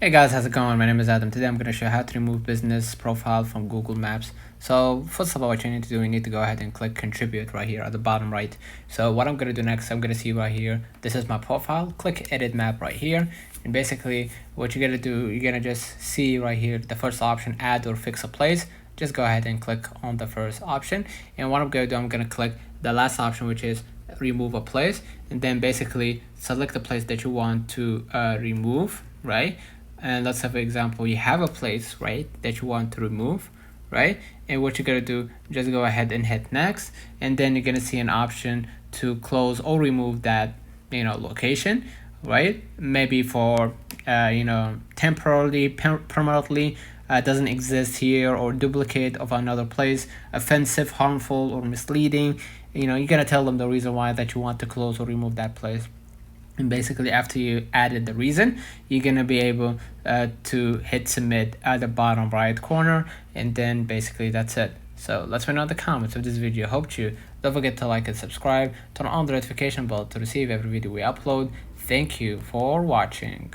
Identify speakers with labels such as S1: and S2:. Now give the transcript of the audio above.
S1: Hey guys, how's it going? My name is Adam. Today I'm going to show you how to remove business profile from Google Maps. So first of all, what you need to do, you need to go ahead and click contribute right here at the bottom right. So what I'm going to do next, I'm going to see right here, this is my profile. Click edit map right here. And basically what you're going to do, you're going to just see right here, the first option, add or fix a place. Just go ahead and click on the first option. And what I'm going to do, I'm going to click the last option, which is remove a place. And then basically select the place that you want to remove, right? And let's say, for example, you have a place, right, that you want to remove, right? And what you're gonna do, just go ahead and hit next, and then you're gonna see an option to close or remove that, location, right? Maybe for, temporarily, permanently, doesn't exist here, or duplicate of another place, offensive, harmful, or misleading. You're gonna tell them the reason why that you want to close or remove that place. And basically after you added the reason, you're gonna be able to hit submit at the bottom right corner, and then basically that's it. So let's find out the comments of this video helped you. Don't forget to like and subscribe, turn on the notification bell to receive every video we upload. Thank you for watching.